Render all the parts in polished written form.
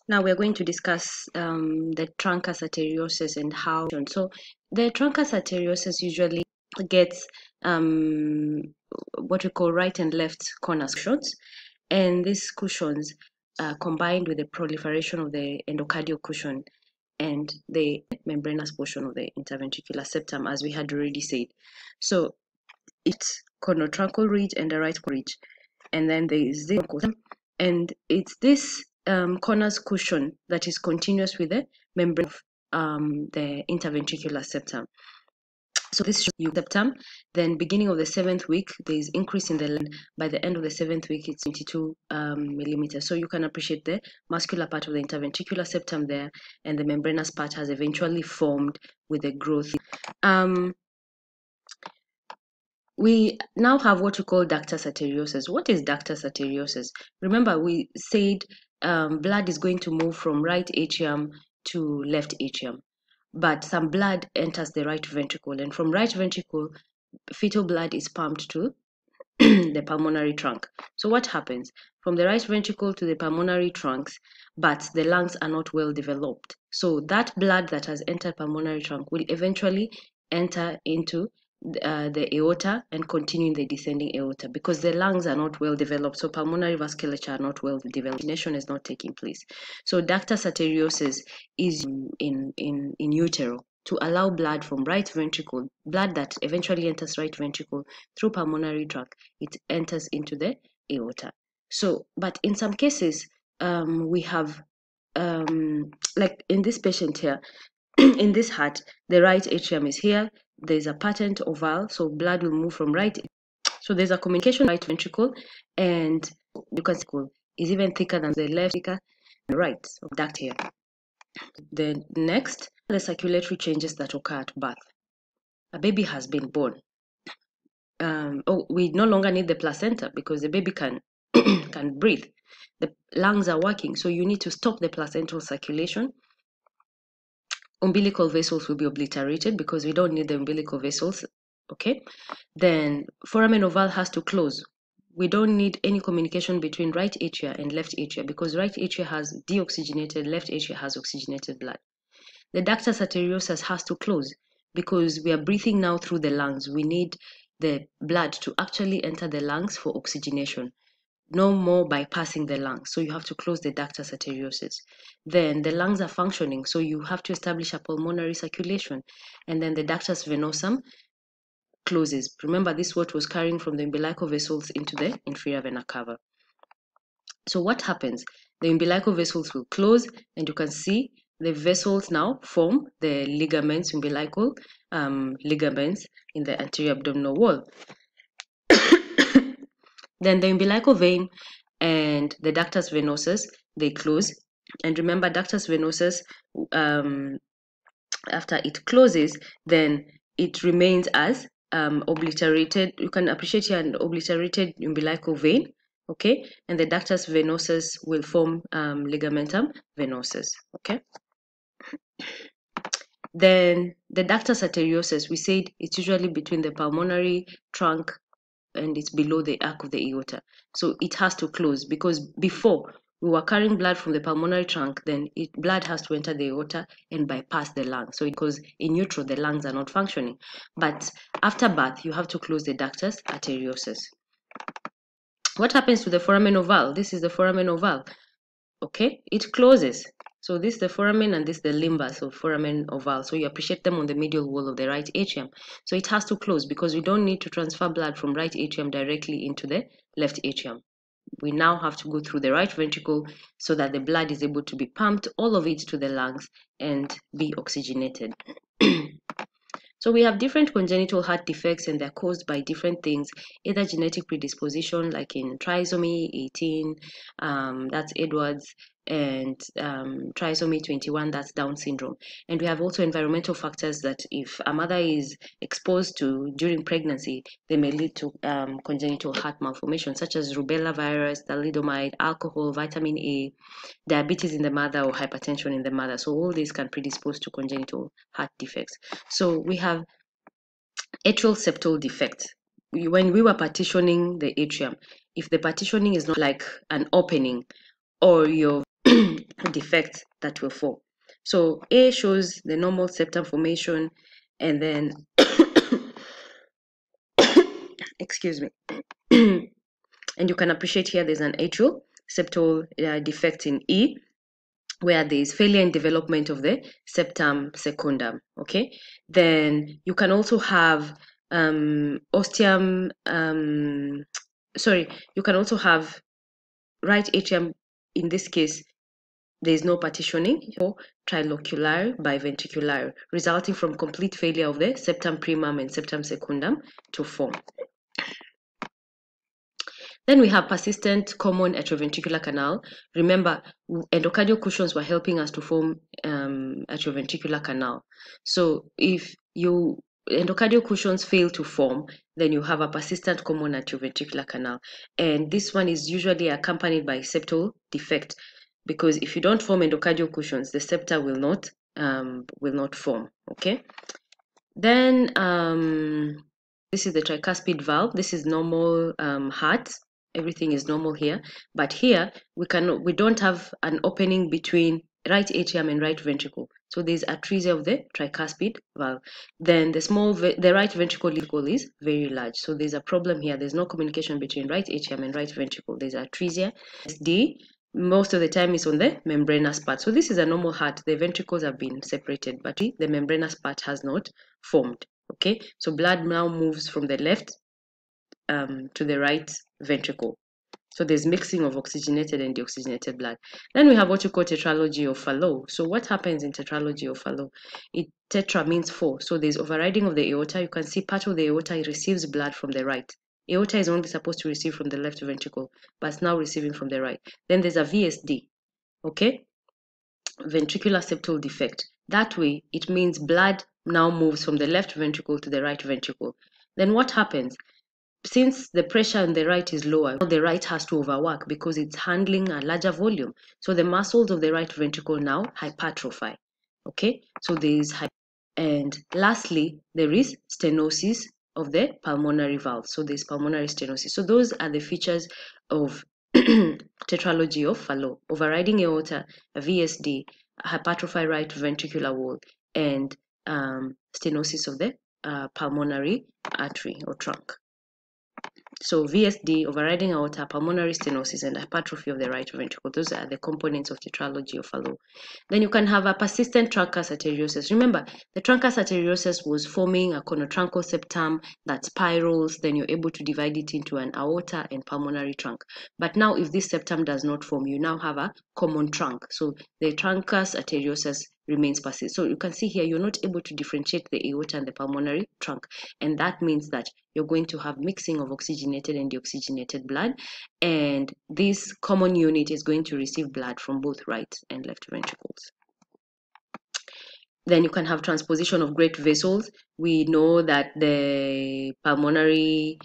Now we're going to discuss the truncus arteriosus and how. So the truncus arteriosus usually gets what we call right and left corner cushions, and these cushions combined with the proliferation of the endocardial cushion and the membranous portion of the interventricular septum, as we had already said. So it's conotruncal ridge and the right ridge, and then there is this, and it's this conus cushion that is continuous with the membrane of the interventricular septum. So this shows you septum. Then beginning of the 7th week, there is increase in the length. By the end of the 7th week, it's 22 millimeters. So you can appreciate the muscular part of the interventricular septum there, and the membranous part has eventually formed with the growth. We now have what we call ductus arteriosus. What is ductus arteriosus? Remember, we said blood is going to move from right atrium to left atrium, but some blood enters the right ventricle, and from right ventricle, fetal blood is pumped to the pulmonary trunk. So what happens? From the right ventricle to the pulmonary trunks, but the lungs are not well developed. So that blood that has entered pulmonary trunk will eventually enter into the aorta and continue in the descending aorta because the lungs are not well developed. So pulmonary vasculature are not well developed. Oxygenation is not taking place. So ductus arteriosus is in utero to allow blood from right ventricle, blood that eventually enters right ventricle through pulmonary tract, it enters into the aorta. So, but in some cases, we have, like in this patient here, in this heart, the right atrium is here. There's a patent oval, so blood will move from right. So there's a communication right ventricle, and you can see is even thicker than the left, thicker than the right duct here. The next, the circulatory changes that occur at birth. A baby has been born. We no longer need the placenta because the baby can can breathe. The lungs are working, so you need to stop the placental circulation. Umbilical vessels will be obliterated because we don't need the umbilical vessels. Okay, then foramen oval has to close. We don't need any communication between right atria and left atria because right atria has deoxygenated, left atria has oxygenated blood. The ductus arteriosus has to close because we are breathing now through the lungs. We need the blood to actually enter the lungs for oxygenation, no more bypassing the lungs. So you have to close the ductus arteriosus. Then the lungs are functioning, so you have to establish a pulmonary circulation. And then the ductus venosum closes. Remember, this is what was carrying from the umbilical vessels into the inferior vena cava. So what happens? The umbilical vessels will close, and you can see the vessels now form the ligaments, umbilical ligaments in the anterior abdominal wall. Then the umbilical vein and the ductus venosus, they close. And remember, ductus venosus, after it closes, then it remains as obliterated. You can appreciate here an obliterated umbilical vein, okay? And the ductus venosus will form ligamentum venosus, okay? Then the ductus arteriosus, we said it's usually between the pulmonary trunk and it's below the arc of the aorta. So it has to close because before we were carrying blood from the pulmonary trunk, then blood has to enter the aorta and bypass the lungs. So because in utero, the lungs are not functioning. But after birth, you have to close the ductus arteriosus. What happens to the foramen oval? This is the foramen oval. Okay, it closes. So this is the foramen and this is the limbus of foramen oval. So you appreciate them on the medial wall of the right atrium. So it has to close because we don't need to transfer blood from right atrium directly into the left atrium. We now have to go through the right ventricle so that the blood is able to be pumped, all of it to the lungs and be oxygenated. So we have different congenital heart defects and they're caused by different things, either genetic predisposition like in trisomy 18, that's Edwards, and trisomy 21, that's Down syndrome. And we have also environmental factors that if a mother is exposed to during pregnancy, they may lead to congenital heart malformation such as rubella virus, thalidomide, alcohol, vitamin A, diabetes in the mother, or hypertension in the mother. So all these can predispose to congenital heart defects. So we have atrial septal defect. When we were partitioning the atrium, if the partitioning is not like an opening or your defects that will form. So A shows the normal septum formation, and then excuse me. And you can appreciate here there's an atrial septal defect in E, where there is failure in development of the septum secundum. Okay, then you can also have ostium. You can also have right atrium. In this case, there is no partitioning, or trilocular biventricular, resulting from complete failure of the septum primum and septum secundum to form. Then we have persistent common atrioventricular canal. Remember, endocardial cushions were helping us to form atrioventricular canal. So if endocardial cushions fail to form, then you have a persistent common atrioventricular canal. And this one is usually accompanied by septal defect, because if you don't form endocardial cushions, the septa will not form. Okay. Then this is the tricuspid valve. This is normal heart. Everything is normal here, but here we don't have an opening between right atrium and right ventricle. So there's atresia of the tricuspid valve. Then the right ventricle is very large. So there's a problem here. There's no communication between right atrium and right ventricle. There's atresia. D, most of the time is on the membranous part. So this is a normal heart. The ventricles have been separated, but the membranous part has not formed. Okay, so blood now moves from the left to the right ventricle. So there's mixing of oxygenated and deoxygenated blood. Then we have what you call tetralogy of Fallot. So what happens in tetralogy of Fallot? Tetra means 4. So there's overriding of the aorta. You can see part of the aorta receives blood from the right. Aorta is only supposed to receive from the left ventricle, but it's now receiving from the right. Then there's a VSD, okay? Ventricular septal defect. That way, it means blood now moves from the left ventricle to the right ventricle. Then what happens? Since the pressure on the right is lower, the right has to overwork because it's handling a larger volume. So the muscles of the right ventricle now hypertrophy. Okay, so there is and lastly, there is stenosis of the pulmonary valve. So there's pulmonary stenosis. So those are the features of tetralogy of Fallot: overriding aorta, a VSD, a hypertrophy right ventricular wall, and stenosis of the pulmonary artery or trunk. So VSD, overriding aorta, pulmonary stenosis, and hypertrophy of the right ventricle. Those are the components of tetralogy of Fallot. Then you can have a persistent truncus arteriosus. Remember, the truncus arteriosus was forming a conotruncal septum that spirals. Then you're able to divide it into an aorta and pulmonary trunk. But now, if this septum does not form, you now have a common trunk. So the truncus arteriosus remains persistent. So you can see here, you're not able to differentiate the aorta and the pulmonary trunk. And that means that you're going to have mixing of oxygenated and deoxygenated blood. And this common unit is going to receive blood from both right and left ventricles. Then you can have transposition of great vessels. We know that the pulmonary,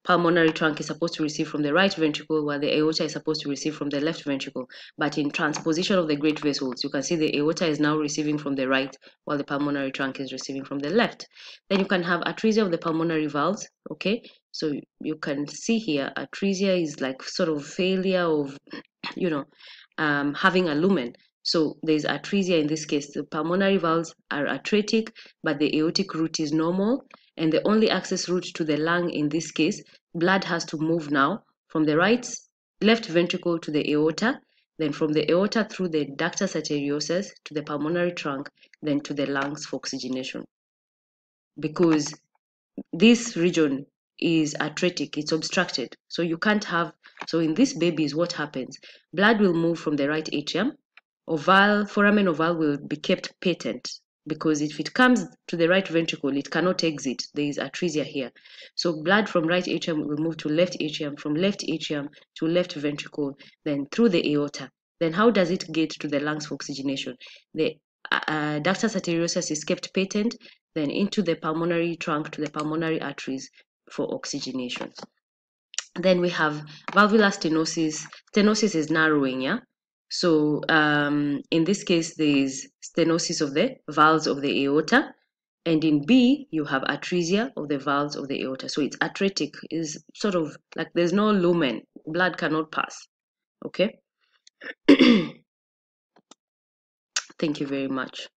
pulmonary trunk is supposed to receive from the right ventricle, while the aorta is supposed to receive from the left ventricle. But in transposition of the great vessels, you can see the aorta is now receiving from the right, while the pulmonary trunk is receiving from the left. Then you can have atresia of the pulmonary valves. Okay, so you can see here, atresia is like sort of failure of, having a lumen. So there's atresia in this case. The pulmonary valves are atretic, but the aortic route is normal. And the only access route to the lung in this case, blood has to move now from the left ventricle to the aorta, then from the aorta through the ductus arteriosus to the pulmonary trunk, then to the lungs for oxygenation. Because this region is atretic, it's obstructed. So you can't have, so in these babies, what happens? Blood will move from the right atrium. Foramen ovale will be kept patent, because if it comes to the right ventricle, it cannot exit. There is atresia here. So blood from right atrium will move to left atrium, from left atrium to left ventricle, then through the aorta. Then how does it get to the lungs for oxygenation? The ductus arteriosus is kept patent, then into the pulmonary trunk to the pulmonary arteries for oxygenation. Then we have valvular stenosis. Stenosis is narrowing, yeah? So in this case, there is stenosis of the valves of the aorta. And in B, you have atresia of the valves of the aorta. So it's atretic, is sort of like there's no lumen, blood cannot pass. Okay. Thank you very much.